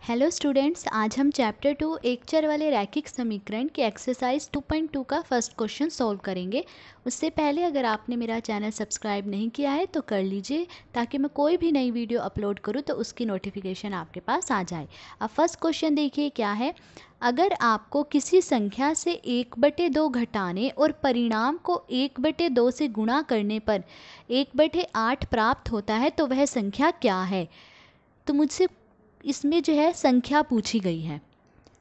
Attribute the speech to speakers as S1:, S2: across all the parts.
S1: Hello students, आज हम chapter 2 एक चर वाले रैखिक समीकरण के एक्सरसाइज 2.2 का फर्स्ट क्वेश्चन सॉल्व करेंगे। उससे पहले अगर आपने मेरा चैनल सब्सक्राइब नहीं किया है तो कर लीजिए, ताकि मैं कोई भी नई वीडियो अपलोड करूं तो उसकी नोटिफिकेशन आपके पास आ जाए। अब फर्स्ट क्वेश्चन देखिए क्या है। अगर आपको किसी संख्या से 1/2 घटाने और परिणाम को 1/2 से गुणा करने पर 1/8 प्राप्त होता है तो वह संख्या क्या है। तो मुझसे इसमें जो है संख्या पूछी गई है,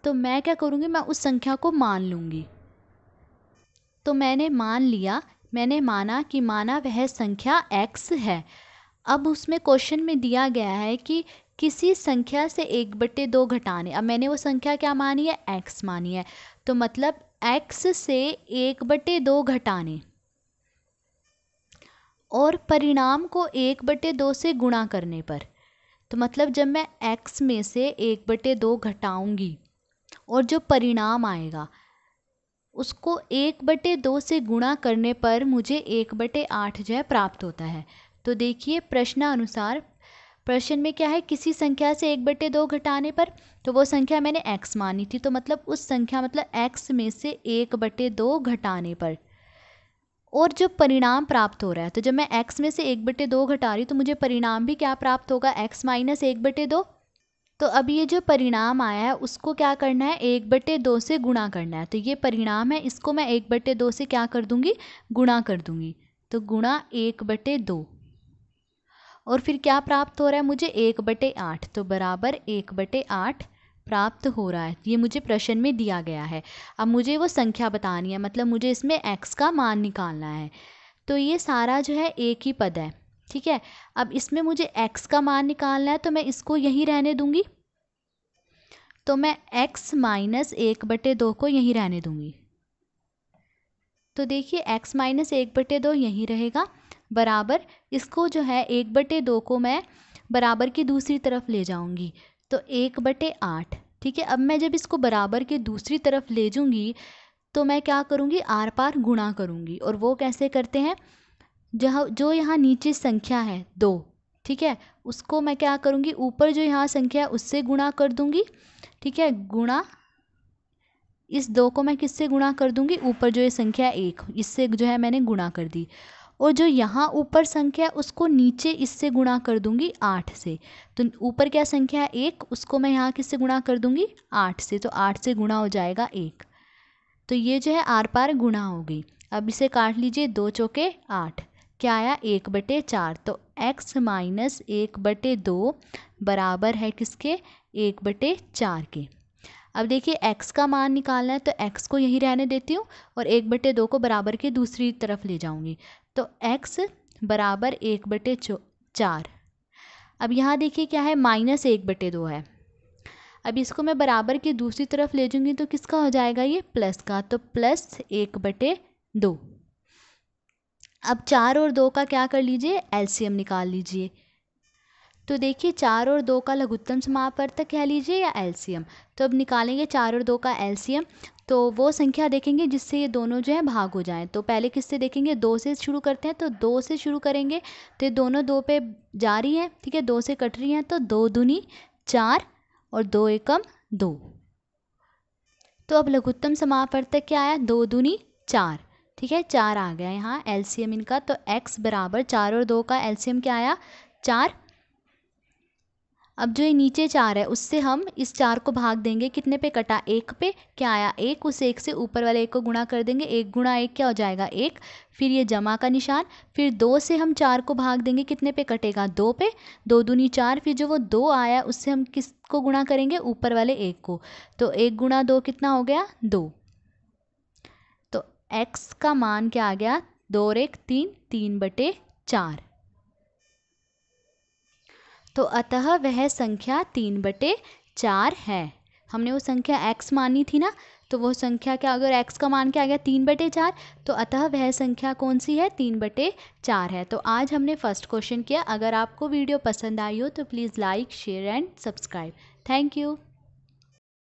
S1: तो मैं क्या करूँगी, मैं उस संख्या को मान लूँगी। तो मैंने माना कि वह संख्या x है। अब उसमें क्वेश्चन में दिया गया है कि किसी संख्या से 1/2 घटाने, अब मैंने वो संख्या क्या मानी है, x मानी है, तो मतलब x से 1/2 घटाने और परिणाम को 1/2 से गुणा करने पर, तो मतलब जब मैं x में से 1/2 घटाऊंगी और जो परिणाम आएगा उसको 1/2 से गुणा करने पर मुझे 1/8 जो है प्राप्त होता है। तो देखिए प्रश्नानुसार, प्रश्न में क्या है, किसी संख्या से 1/2 घटाने पर, तो वो संख्या मैंने x मानी थी, तो मतलब उस संख्या मतलब x में से 1/2 घटाने पर और जो परिणाम प्राप्त हो रहा है, तो जब मैं x में से 1/2 घटा रही तो मुझे परिणाम भी क्या प्राप्त होगा, x माइनस 1/2। तो अब ये जो परिणाम आया है उसको क्या करना है, 1/2 से गुणा करना है। तो ये परिणाम है, इसको मैं 1/2 से क्या कर दूंगी, गुणा कर दूंगी। तो गुणा 1/2 और फिर क्या प्राप्त हो रहा है मुझे, 1/8, तो बराबर 1/8 प्राप्त हो रहा है। ये मुझे प्रश्न में दिया गया है। अब मुझे वो संख्या बतानी है, मतलब मुझे इसमें x का मान निकालना है। तो ये सारा जो है एक ही पद है, ठीक है। अब इसमें मुझे x का मान निकालना है, तो मैं इसको यहीं रहने दूंगी, तो मैं x माइनस 1/2 को यहीं रहने दूंगी। तो देखिए x माइनस 1/2 यहीं रहेगा, बराबर इसको जो है 1/2 को मैं बराबर की दूसरी तरफ ले जाऊंगी, तो 1/8, ठीक है। अब मैं जब इसको बराबर के दूसरी तरफ ले जाऊंगी तो मैं क्या करूंगी, आर पार गुणा करूंगी। और वो कैसे करते हैं, जहाँ जो यहाँ नीचे संख्या है 2, ठीक है, उसको मैं क्या करूंगी, ऊपर जो यहाँ संख्या है उससे गुणा कर दूंगी, ठीक है। गुणा, इस 2 को मैं किससे गुणा कर दूंगी, ऊपर जो ये संख्या 1, इससे जो है मैंने गुणा कर दी। और जो यहाँ ऊपर संख्या है उसको नीचे इससे गुणा कर दूंगी 8 से। तो ऊपर क्या संख्या है 1, उसको मैं यहाँ किससे गुणा कर दूंगी, 8 से, तो 8 से गुणा हो जाएगा 1। तो ये जो है आर पार गुणा हो गई। अब इसे काट लीजिए, 2 चौके 8, क्या आया 1/4। तो x माइनस 1/2 बराबर है किसके, 1/4 के। अब देखिए x का मान निकालना है, तो x को यहीं रहने देती हूँ और 1/2 को बराबर के दूसरी तरफ ले जाऊंगी, तो x बराबर 1/4। अब यहाँ देखिए क्या है, माइनस 1/2 है। अब इसको मैं बराबर की दूसरी तरफ ले जाऊंगी तो किसका हो जाएगा, ये प्लस का, तो प्लस 1/2। अब 4 और 2 का क्या कर लीजिए, एलसीएम निकाल लीजिए। तो देखिए 4 और 2 का लघुत्तम समापवर्तक कह लीजिए या एलसीएम। तो अब निकालेंगे 4 और 2 का एलसीएम, तो वो संख्या देखेंगे जिससे ये दोनों जो है भाग हो जाएं। तो पहले किससे देखेंगे, 2 से शुरू करते हैं, तो 2 से शुरू करेंगे, तो ये दोनों 2 पे जा रही हैं, ठीक है, 2 से कट रही हैं, तो 2 दूनी 4 और 2 एकम 2। तो अब लघुत्तम समापवर्तक क्या आया, 2 दूनी 4, ठीक है, 4 आ गया यहाँ एलसीएम इनका। तो x बराबर 4 और 2 का एलसीएम क्या आया, 4। अब जो ये नीचे 4 है उससे हम इस 4 को भाग देंगे, कितने पे कटा, 1 पे, क्या आया 1, उस 1 से ऊपर वाले 1 को गुणा कर देंगे, 1 गुणा 1 क्या हो जाएगा 1, फिर ये जमा का निशान, फिर 2 से हम 4 को भाग देंगे, कितने पे कटेगा 2 पे, 2 दूनी 4, फिर जो वो 2 आया उससे हम किसको गुणा करेंगे, ऊपर वाले 1 को, तो 1 गुणा 2 कितना हो गया 2। तो x का मान क्या आ गया, 2 और 1 3, 3/4। तो अतः वह संख्या 3/4 है। हमने वो संख्या x मानी थी ना, तो वो संख्या क्या, अगर x का मान क्या आ गया 3/4, तो अतः वह संख्या कौन सी है, 3/4 है। तो आज हमने फर्स्ट क्वेश्चन किया। अगर आपको वीडियो पसंद आई हो तो please like, share and subscribe. Thank you.